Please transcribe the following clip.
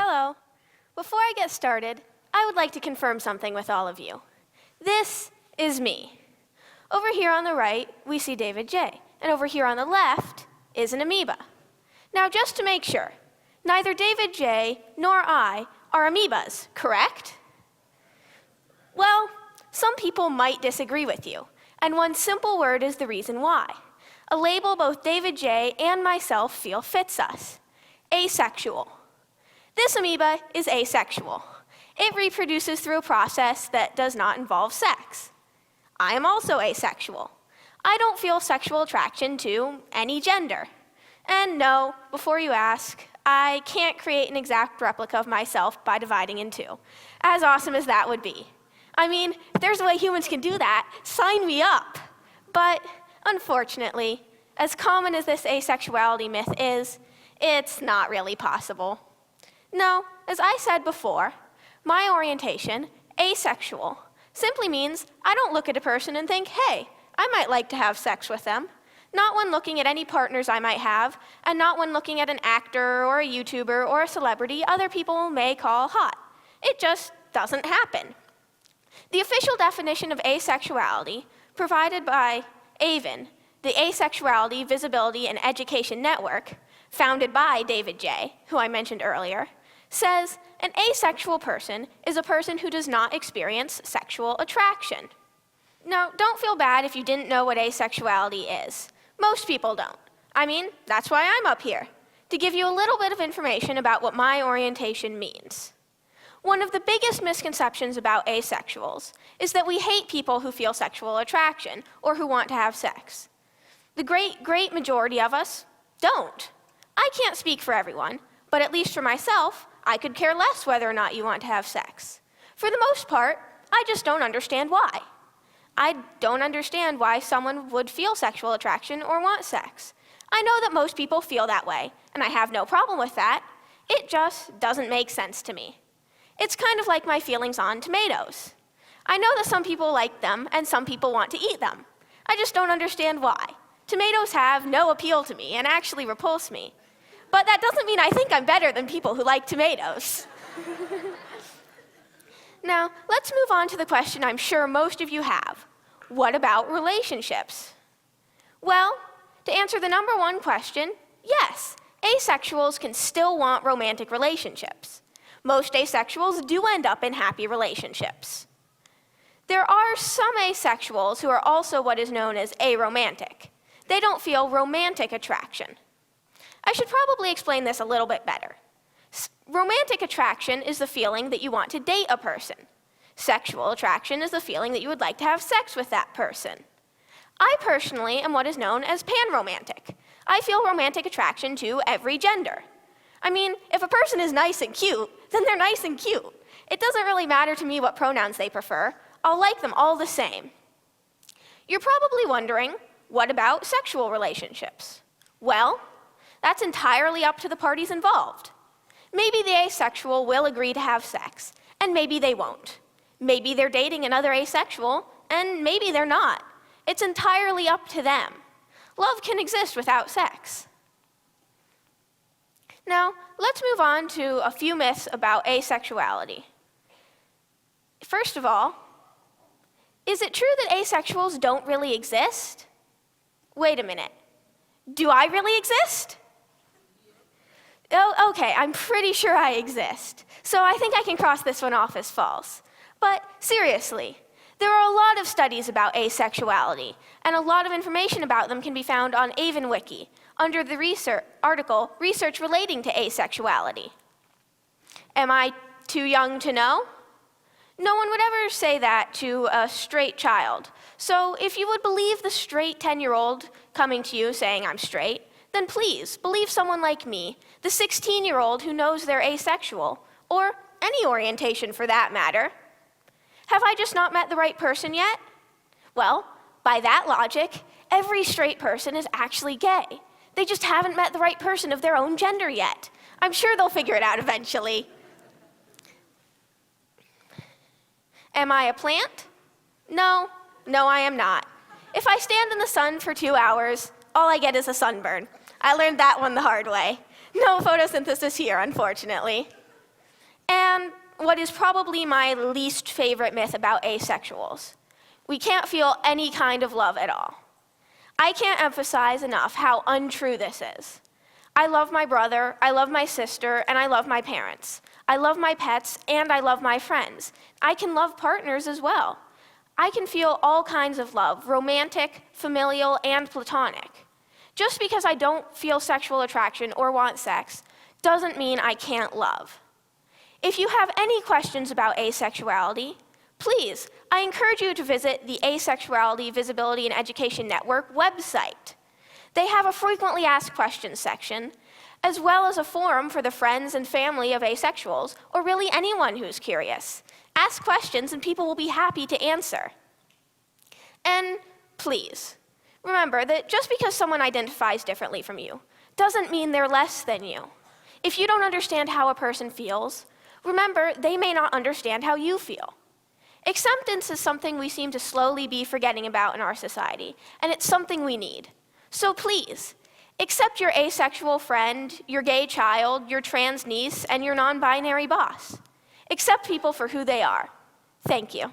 Hello. Before I get started, I would like to confirm something with all of you. This is me. Over here on the right, we see David J., and over here on the left is an amoeba. Now, just to make sure, neither David J. nor I are amoebas, correct? Well, some people might disagree with you, and one simple word is the reason why. A label both David J. and myself feel fits us: asexual. This amoeba is asexual. It reproduces through a process that does not involve sex. I am also asexual. I don't feel sexual attraction to any gender. And no, before you ask, I can't create an exact replica of myself by dividing in two, as awesome as that would be. I mean, if there's a way humans can do that, sign me up. But unfortunately, as common as this asexuality myth is, it's not really possible. No, as I said before, my orientation, asexual, simply means I don't look at a person and think, hey, I might like to have sex with them. Not when looking at any partners I might have, and not when looking at an actor or a YouTuber or a celebrity other people may call hot. It just doesn't happen. The official definition of asexuality, provided by AVEN, the Asexuality, Visibility, and Education Network, founded by David J., who I mentioned earlier, says an asexual person is a person who does not experience sexual attraction. Now, don't feel bad if you didn't know what asexuality is. Most people don't. I mean, that's why I'm up here, to give you a little bit of information about what my orientation means. One of the biggest misconceptions about asexuals is that we hate people who feel sexual attraction or who want to have sex. The great majority of us don't. I can't speak for everyone, but at least for myself, I could care less whether or not you want to have sex. For the most part, I just don't understand why. I don't understand why someone would feel sexual attraction or want sex. I know that most people feel that way, and I have no problem with that. It just doesn't make sense to me. It's kind of like my feelings on tomatoes. I know that some people like them and some people want to eat them. I just don't understand why. Tomatoes have no appeal to me and actually repulse me. But that doesn't mean I think I'm better than people who like tomatoes. Now, let's move on to the question I'm sure most of you have. What about relationships? Well, to answer the number one question, yes, asexuals can still want romantic relationships. Most asexuals do end up in happy relationships. There are some asexuals who are also what is known as aromantic. They don't feel romantic attraction. I should probably explain this a little bit better. Romantic attraction is the feeling that you want to date a person. Sexual attraction is the feeling that you would like to have sex with that person. I personally am what is known as panromantic. I feel romantic attraction to every gender. I mean, if a person is nice and cute, then they're nice and cute. It doesn't really matter to me what pronouns they prefer. I'll like them all the same. You're probably wondering, what about sexual relationships? Well, that's entirely up to the parties involved. Maybe the asexual will agree to have sex, and maybe they won't. Maybe they're dating another asexual, and maybe they're not. It's entirely up to them. Love can exist without sex. Now, let's move on to a few myths about asexuality. First of all, is it true that asexuals don't really exist? Wait a minute. Do I really exist? Oh, okay, I'm pretty sure I exist. So I think I can cross this one off as false. But seriously, there are a lot of studies about asexuality, and a lot of information about them can be found on AVEN Wiki, under the article, Research Relating to Asexuality. Am I too young to know? No one would ever say that to a straight child. So if you would believe the straight 10-year-old coming to you saying I'm straight, then please believe someone like me, the 16-year-old who knows they're asexual, or any orientation for that matter. Have I just not met the right person yet? Well, by that logic, every straight person is actually gay. They just haven't met the right person of their own gender yet. I'm sure they'll figure it out eventually. Am I a plant? No, I am not. If I stand in the sun for 2 hours, all I get is a sunburn. I learned that one the hard way. No photosynthesis here, unfortunately. And what is probably my least favorite myth about asexuals: we can't feel any kind of love at all. I can't emphasize enough how untrue this is. I love my brother, I love my sister, and I love my parents. I love my pets, and I love my friends. I can love partners as well. I can feel all kinds of love, romantic, familial, and platonic. Just because I don't feel sexual attraction or want sex doesn't mean I can't love. If you have any questions about asexuality, please, I encourage you to visit the Asexuality Visibility and Education Network website. They have a frequently asked questions section, as well as a forum for the friends and family of asexuals, or really anyone who's curious. Ask questions and people will be happy to answer. And please, remember that just because someone identifies differently from you doesn't mean they're less than you. If you don't understand how a person feels, remember they may not understand how you feel. Acceptance is something we seem to slowly be forgetting about in our society, and it's something we need. So please, accept your asexual friend, your gay child, your trans niece, and your non-binary boss. Accept people for who they are. Thank you.